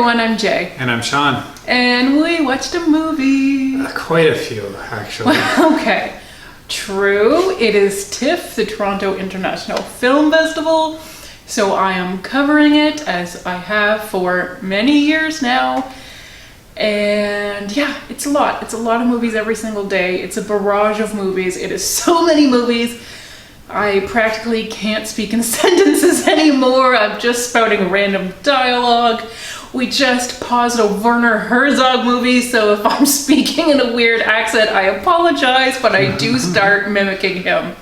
everyone, I'm Jay. And I'm Sean. And we watched a movie. Quite a few, actually. Okay. True. It is TIFF, the Toronto International Film Festival. So I am covering it as I have for many years now. And yeah, it's a lot. It's a lot of movies every single day. It's a barrage of movies. It is so many movies. I practically can't speak in sentences anymore. I'm just spouting random dialogue. We just paused a Werner Herzog movie, so if I'm speaking in a weird accent, I apologize, but I do start mimicking him.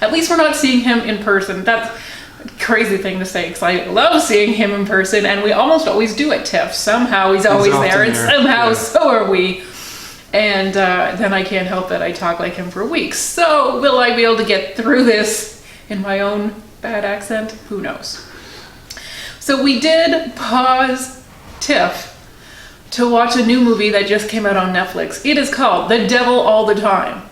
At least we're not seeing him in person. That's a crazy thing to say, because I love seeing him in person, and we almost always do at TIFF. Somehow he's always there, and somehow so are we. And then I can't help that I talk like him for weeks. So will I be able to get through this in my own bad accent? Who knows? So we did pause TIFF to watch a new movie that just came out on Netflix. It is called The Devil All the Time.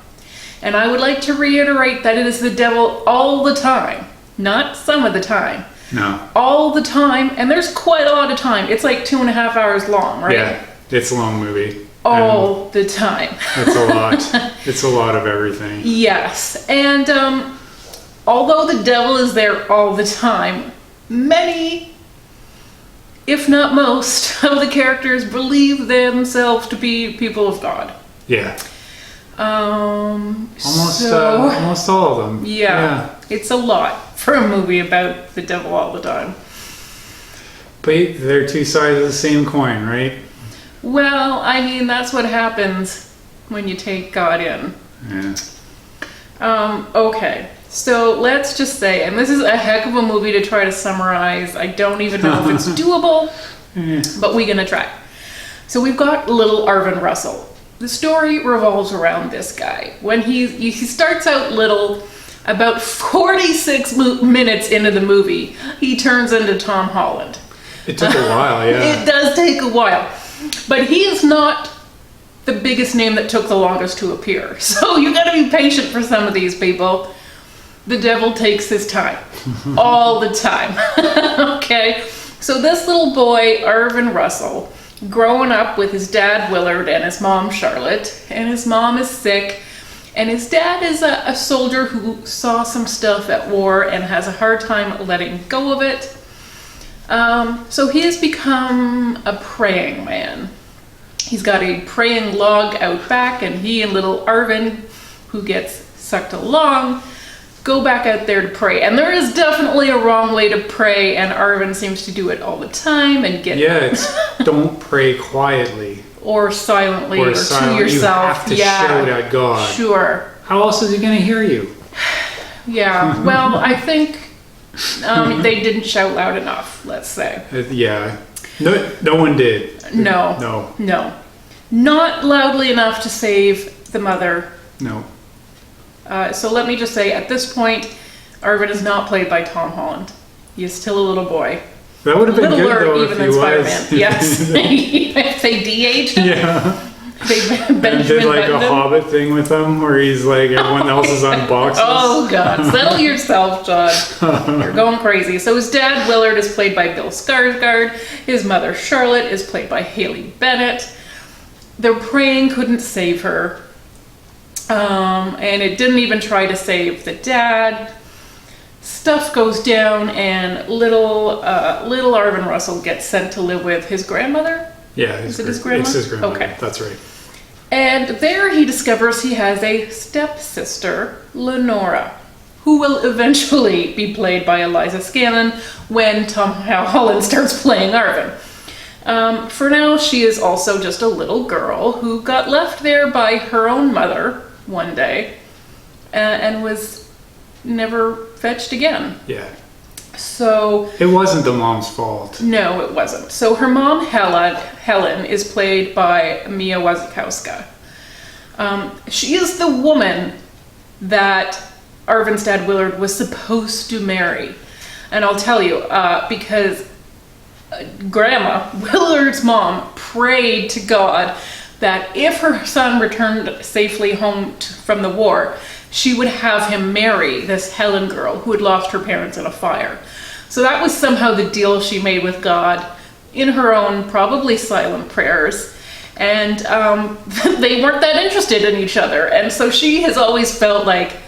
And I would like to reiterate that it is the devil all the time, not some of the time. No. All the time. And there's quite a lot of time. It's like 2.5 hours long, right? Yeah, it's a long movie. All the time. It's a lot. It's a lot of everything. Yes. And although the devil is there all the time, many, if not most, of the characters believe themselves to be people of God. Yeah. Almost all of them. Yeah. It's a lot for a movie about the devil all the time. But they're two sides of the same coin, right? Well, I mean, that's what happens when you take God in. Yeah. Okay, so let's just say, and this is a heck of a movie to try to summarize. I don't even know if it's doable, but we're gonna try. So we've got little Arvin Russell. The story revolves around this guy. When he starts out little, about 46 minutes into the movie, he turns into Tom Holland. It took a while, yeah. It does take a while. But he is not the biggest name that took the longest to appear. So you gotta be patient for some of these people. The devil takes his time. All the time. Okay? So this little boy, Arvin Russell, growing up with his dad, Willard, and his mom, Charlotte, and his mom is sick, and his dad is a soldier who saw some stuff at war and has a hard time letting go of it. So he has become a praying man. He's got a praying log out back, and he and little Arvin, who gets sucked along, go back out there to pray. And there is definitely a wrong way to pray, and Arvin seems to do it all the time and get... Yeah, it's don't pray quietly. Or silently, or to yourself. You have to shout at God. Sure. How else is he going to hear you? Yeah, well, I think... they didn't shout loud enough, let's say. Yeah. No one did. No. Not loudly enough to save the mother. No. So let me just say, at this point, Arvin is not played by Tom Holland. He is still a little boy. That would have been good, though, even than Spider-Man. Yes. If they de-aged him. Yeah. And did like a Hobbit thing with him where he's like everyone else is on boxes. Oh God, settle yourself, John. You're going crazy. So his dad, Willard, is played by Bill Skarsgård. His mother, Charlotte, is played by Haley Bennett. Their praying couldn't save her. And it didn't even try to save the dad. Stuff goes down, and little Arvin Russell gets sent to live with his grandmother. Yeah, is it his grandma? It's his grandmother. Okay, that's right. And there he discovers he has a stepsister, Lenora, who will eventually be played by Eliza Scanlen when Tom Holland starts playing Arvin. For now, she is also just a little girl who got left there by her own mother one day and was never fetched again. Yeah. So it wasn't the mom's fault. No, it wasn't. So her mom, Helen, is played by Mia Wasikowska. She is the woman that Arvin's dad, Willard, was supposed to marry. And I'll tell you, because Grandma, Willard's mom, prayed to God that if her son returned safely home from the war, she would have him marry this Helen girl who had lost her parents in a fire. So that was somehow the deal she made with God in her own, probably silent prayers. And they weren't that interested in each other. And so she has always felt like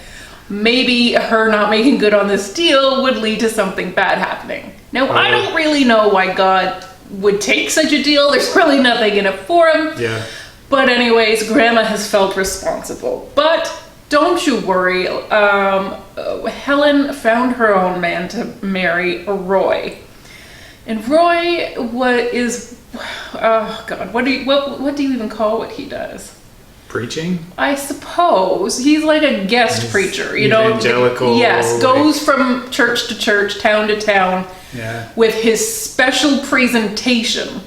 maybe her not making good on this deal would lead to something bad happening. Now, I don't really know why God would take such a deal. There's really nothing in it for him. Yeah. But anyways, Grandma has felt responsible. But don't you worry. Helen found her own man to marry, Roy. And Roy, what do you even call what he does? Preaching? I suppose. He's like a guest preacher, you know. Evangelical. Yes, goes from church to church, town to town, with his special presentation,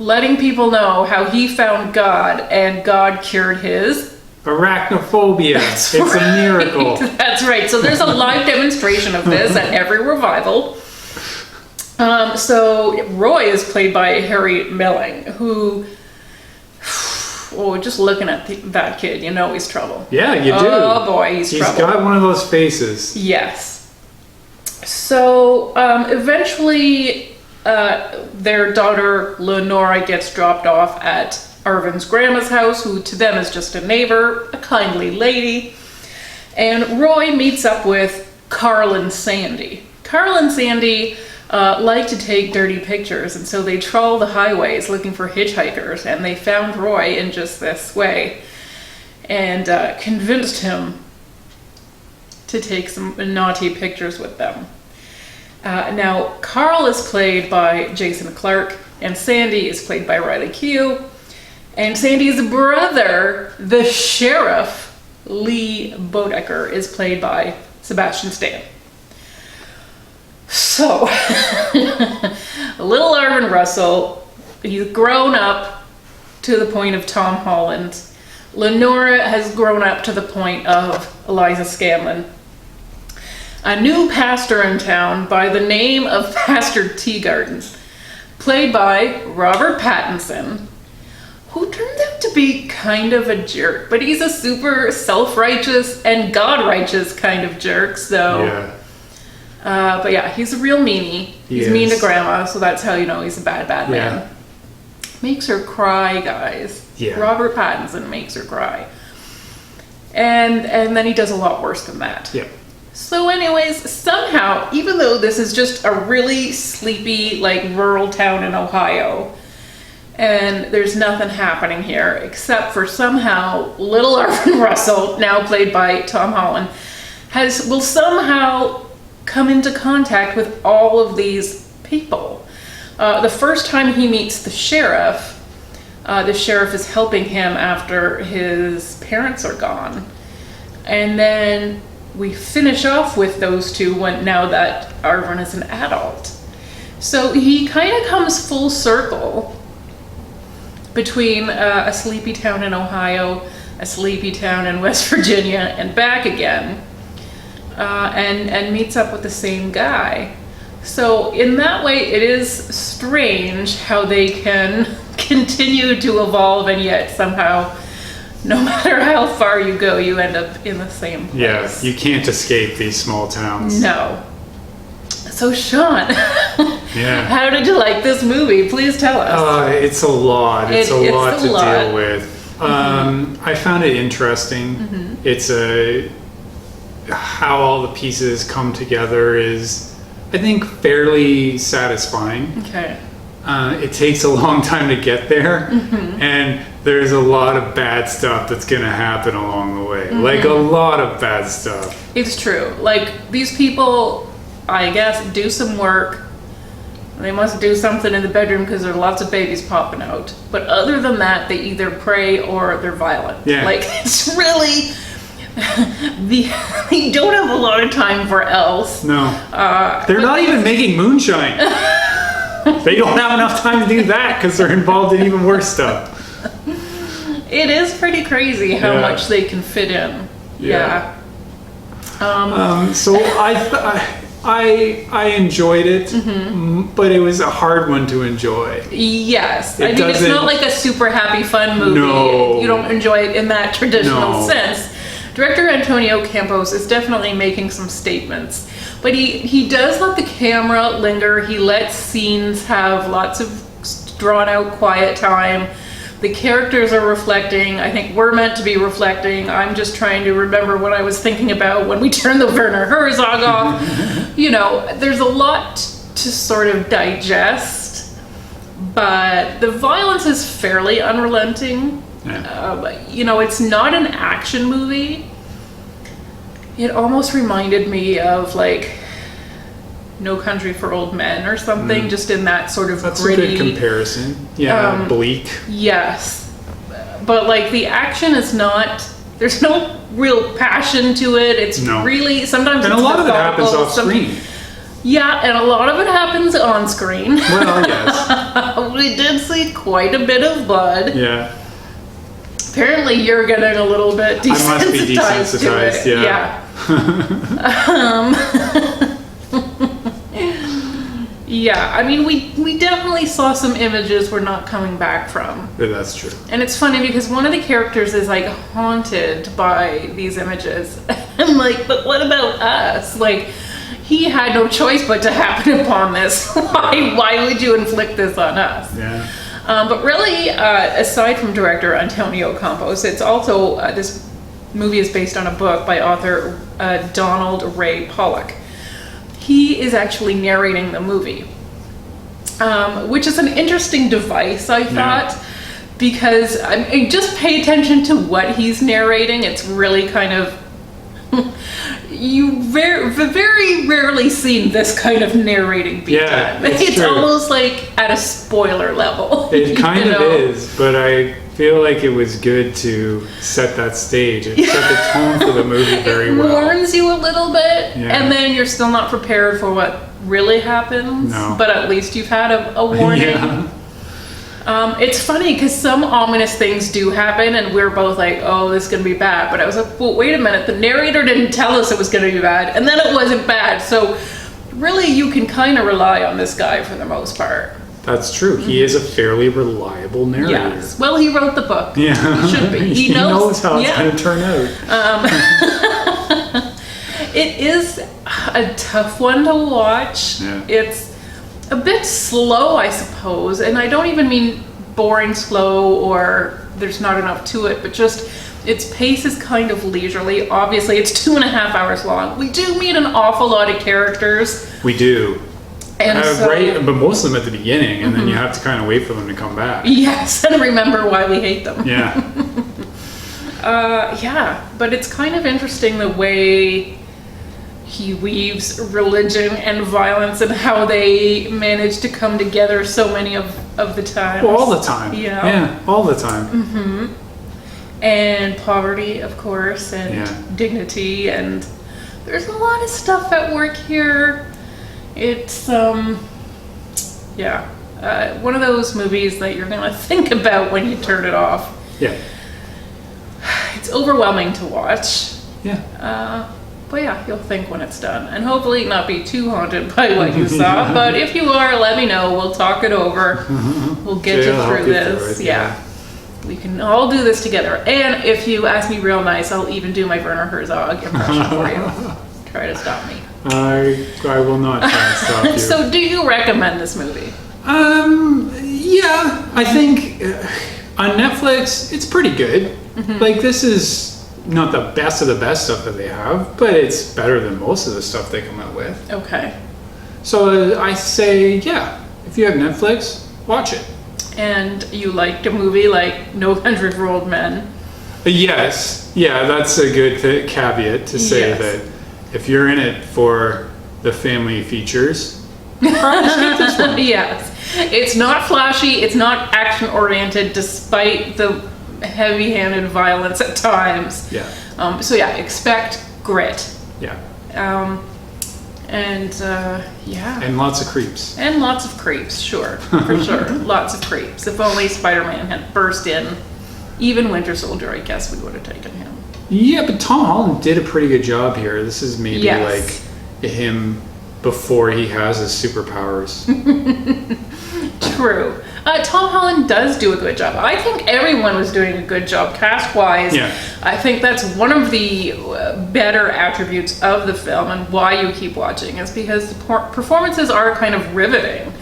letting people know how he found God and God cured his arachnophobia. It's a miracle. That's right. So there's a live demonstration of this at every revival. So Roy is played by Harry Melling, who, just looking at that kid, you know he's trouble. Yeah, you do. Oh boy, he's trouble. He's got one of those faces. Yes. So eventually their daughter Leonora gets dropped off at Arvin's grandma's house, who to them is just a neighbor, a kindly lady. And Roy meets up with Carl and Sandy. Carl and Sandy like to take dirty pictures, and so they trawl the highways looking for hitchhikers, and they found Roy in just this way and convinced him to take some naughty pictures with them. Now, Carl is played by Jason Clarke, and Sandy is played by Riley Keough, and Sandy's brother, the sheriff, Lee Bodecker, is played by Sebastian Stan. So, little Arvin Russell, he's grown up to the point of Tom Holland. Lenora has grown up to the point of Eliza Scanlen. A new pastor in town by the name of Pastor Teagarden, played by Robert Pattinson, who turned out to be kind of a jerk, but he's a super self-righteous and God-righteous kind of jerk, so... Yeah. But yeah, he's a real meanie. He's mean to Grandma, so that's how you know he's a bad man. Yeah. Makes her cry, guys. Yeah. Robert Pattinson makes her cry. And then he does a lot worse than that. Yeah. So anyways, somehow, even though this is just a really sleepy, like, rural town in Ohio, and there's nothing happening here, except for somehow little Arvin Russell, now played by Tom Holland, will somehow come into contact with all of these people. The first time he meets the sheriff is helping him after his parents are gone. And then we finish off with those two now that Arvin is an adult. So he kind of comes full circle between a sleepy town in Ohio, a sleepy town in West Virginia, and back again. And meets up with the same guy. So in that way, it is strange how they can continue to evolve, and yet somehow, no matter how far you go, you end up in the same place. Yeah, you can't escape these small towns. No. So Sean, yeah, how did you like this movie? Please tell us. It's a lot. It's a lot to deal with. I found it interesting. It's how all the pieces come together is, I think, fairly satisfying. Okay. It takes a long time to get there, and there's a lot of bad stuff that's going to happen along the way. Like, a lot of bad stuff. It's true. Like, these people, I guess, do some work. They must do something in the bedroom because there are lots of babies popping out. But other than that, they either pray or they're violent. Yeah. Like, it's really... they don't have a lot of time for else. No. They're not even making moonshine. They don't have enough time to do that because they're involved in even worse stuff. It is pretty crazy how much they can fit in. Yeah. So I enjoyed it, but it was a hard one to enjoy. Yes. I mean, it's not like a super happy fun movie. No. You don't enjoy it in that traditional sense. Director Antonio Campos is definitely making some statements, but he does let the camera linger. He lets scenes have lots of drawn out quiet time. The characters are reflecting. I think we're meant to be reflecting. I'm just trying to remember what I was thinking about when we turned the Werner Herzog off. There's a lot to sort of digest, but the violence is fairly unrelenting. Yeah. It's not an action movie. It almost reminded me of like No Country for Old Men or something, just in that sort of That's gritty. a good comparison. Yeah, bleak. Yes. But like the action is not, there's no real passion to it. It's really, sometimes and it's a lot of it happens methodical, off screen. Yeah, and a lot of it happens on screen. Well, yes. We did see quite a bit of blood. Yeah. Apparently you're getting a little bit desensitized. I must be desensitized, to it. yeah. Yeah, I mean, we definitely saw some images we're not coming back from. Yeah, that's true. And it's funny because one of the characters is like haunted by these images. I'm like, but what about us? Like, he had no choice but to happen upon this. Why would you inflict this on us? Yeah. But really, aside from director Antonio Campos, it's also, this movie is based on a book by author Donald Ray Pollock. He is actually narrating the movie, which is an interesting device, I thought, because just pay attention to what he's narrating. It's really kind of, you very rarely seen this kind of narrating be done. It's true. almost like at a spoiler level. It kind of is, but I feel like it was good to set that stage. It set the tone for the movie very well. It warns you a little bit, and then you're still not prepared for what really happens. No. But at least you've had a warning. Yeah. It's funny because some ominous things do happen, and we're both like, "Oh, this is gonna be bad." But I was like, "Well, wait a minute. The narrator didn't tell us it was gonna be bad, and then it wasn't bad." So, really, you can kind of rely on this guy for the most part. That's true. He is a fairly reliable narrator. Yes. Well, he wrote the book. Yeah. He should be. He knows how it's going to turn out. It is a tough one to watch. Yeah. It's a bit slow, I suppose, and I don't even mean boring slow or there's not enough to it, but just its pace is kind of leisurely. Obviously, it's 2.5 hours long. We do meet an awful lot of characters. We do. And right, but most of them at the beginning, and then you have to kind of wait for them to come back. Yes, and remember why we hate them. Yeah. But it's kind of interesting the way he weaves religion and violence and how they manage to come together so many of the time. Well, all the time. Yeah, all the time. Mm-hmm. And poverty, of course, and dignity, and there's a lot of stuff at work here. It's one of those movies that you're gonna think about when you turn it off. Yeah. It's overwhelming to watch. Yeah. But yeah, you'll think when it's done, and hopefully not be too haunted by what you saw. But if you are, let me know. We'll talk it over. We'll get you through this. We can all do this together. And if you ask me real nice, I'll even do my Werner Herzog impression for you. Try to stop me. I will not try and stop you. So, do you recommend this movie? Yeah, I think on Netflix it's pretty good. Like, this is not the best of the best stuff that they have, but it's better than most of the stuff they come out with. Okay. So I say, yeah, if you have Netflix, watch it. And you liked a movie like No Country for Old Men? Yes. Yeah, that's a good caveat to say that if you're in it for the family features, probably skip this one. Yes. It's not flashy, it's not action-oriented, despite the heavy-handed violence at times. Yeah. Expect grit. Yeah. And lots of creeps. And lots of creeps, sure. For sure. Lots of creeps. If only Spider-Man had burst in. Even Winter Soldier, I guess we would have taken him. Yeah, but Tom Holland did a pretty good job here. This is maybe like him before he has his superpowers. True. Tom Holland does do a good job. I think everyone was doing a good job cast-wise. Yeah. I think that's one of the better attributes of the film and why you keep watching is because the performances are kind of riveting.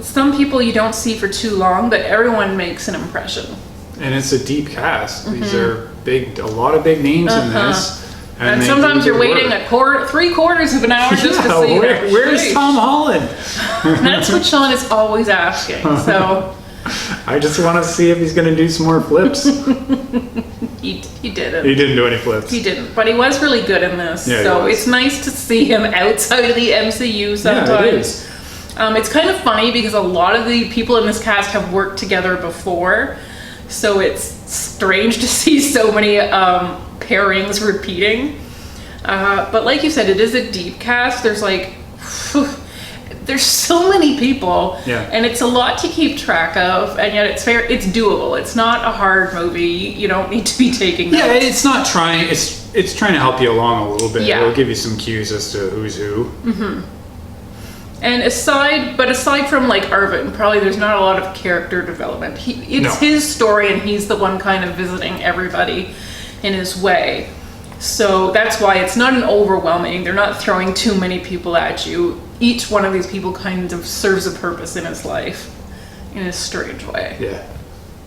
Some people you don't see for too long, but everyone makes an impression. And it's a deep cast. These are a lot of big names in this. And sometimes you're waiting three-quarters of an hour just to see them. Where's Tom Holland? That's what Sean is always asking. So I just want to see if he's going to do some more flips. he didn't. He didn't do any flips. He didn't, but he was really good in this. Yeah, so it's nice to see him outside of the MCU sometimes. Yeah, it is. It's kind of funny because a lot of the people in this cast have worked together before, so it's strange to see so many pairings repeating. But like you said, it is a deep cast. There's there's so many people, and it's a lot to keep track of, and yet it's doable. It's not a hard movie. You don't need to be taking notes. Yeah, it's not trying. It's trying to help you along a little bit. Yeah. It'll give you some cues as to who's who. Mm-hmm. And aside from like Arvin, probably there's not a lot of character development. It's his story, and he's the one kind of visiting everybody in his way. So that's why it's not an overwhelming. They're not throwing too many people at you. Each one of these people kind of serves a purpose in his life in a strange way. Yeah.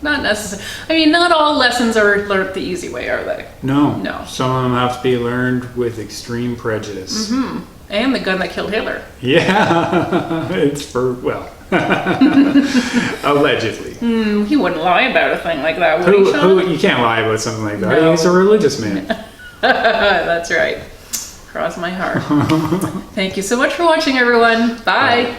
Not necessarily. I mean, not all lessons are learned the easy way, are they? No. No. Some of them have to be learned with extreme prejudice. Mm-hmm. And the gun that killed Hitler. Yeah. Allegedly. He wouldn't lie about a thing like that, would he, Sean? You can't lie about something like that. No. He's a religious man. That's right. Cross my heart. Thank you so much for watching, everyone. Bye.